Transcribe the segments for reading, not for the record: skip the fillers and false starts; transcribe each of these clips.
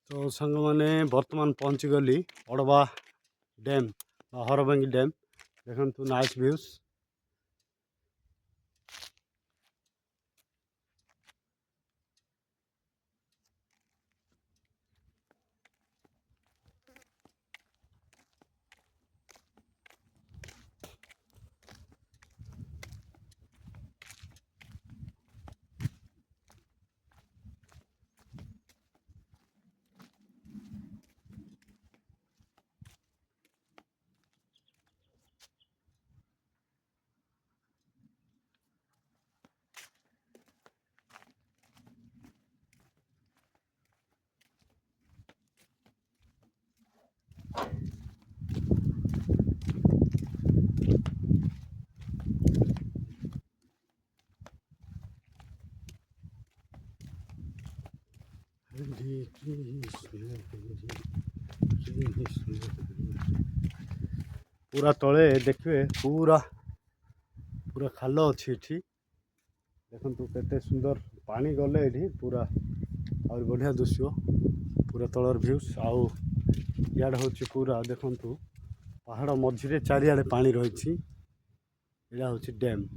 तो सांग मैंने बर्तमान पहुँची गली अड़वा डैम हरभंगी डैम देखु नाइस व्यूज। पूरा तले देखिए पूरा पूरा खाल अच्छी एठी देखु केते सुंदर पानी गले एठी पूरा और बढ़िया दृश्य पूरा तलर भ्यूज आउ इाड़ हूँ पूरा देखु पहाड़ मझे चारिआडे पानी रही यहाँ हूँ डैम।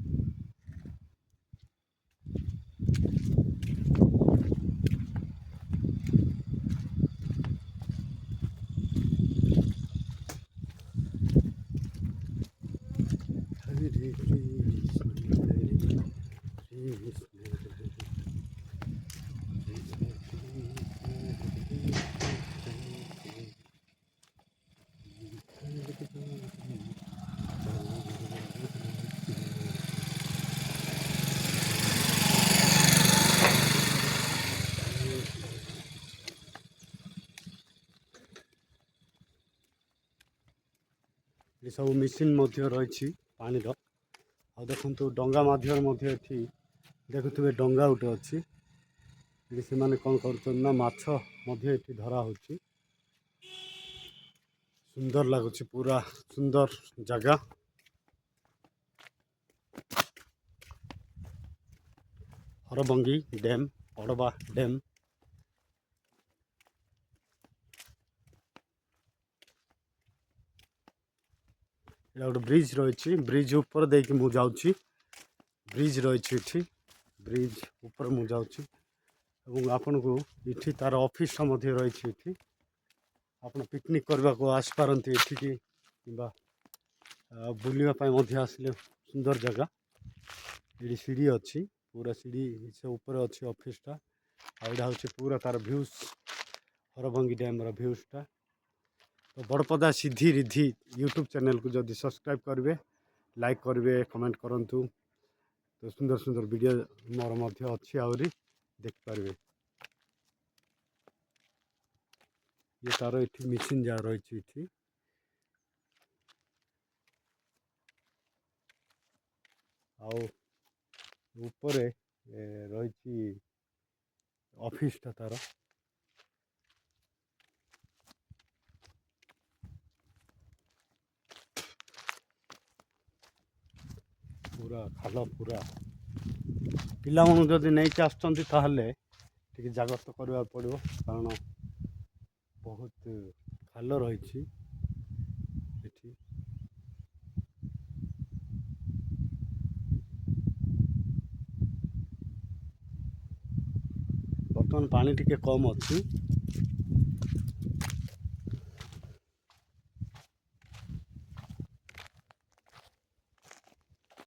ये सब मेसीन रही पानी आ देखु डंगा माध्यम देखुवे डंगा गोटे अच्छी से मैंने कौन कर माछ धरा हो सुंदर लगुच पूरा सुंदर जगह हरभंगी डैम अड़वा डैम। गोटे ब्रिज रही ब्रिज ऊपर देकी मु जाऊँगी ब्रिज रही ब्रिज ऊपर मु जाऊँगी आपन को इठी तार ऑफिस रही आप पिकनिक करने को आसपारती एठिकी बुलवाई आसले सुंदर जगह ये सीढ़ी अच्छी पूरा सीढ़ी से ऊपर अच्छी ऑफिसटा आईटा हूँ पूरा तार भ्यूज हरभंगी डैम भ्यूजटा। तो बड़पदा सिद्धि रिद्धि यूट्यूब चैनल को जदि सब्सक्राइब करेंगे लाइक करेंगे कमेंट करूँ तो सुंदर सुंदर वीडियो मोर अच्छी आहरी देखिपारे। ये तार ये मेसीन जहाँ रही ऊपर रही ऑफिसटा तार पूरा खाल पूरा पिला जदि नहीं आसते जाग्रत करने पड़ो कारण बहुत खाल रही बर्तमान पानी टिके कम अच्छी।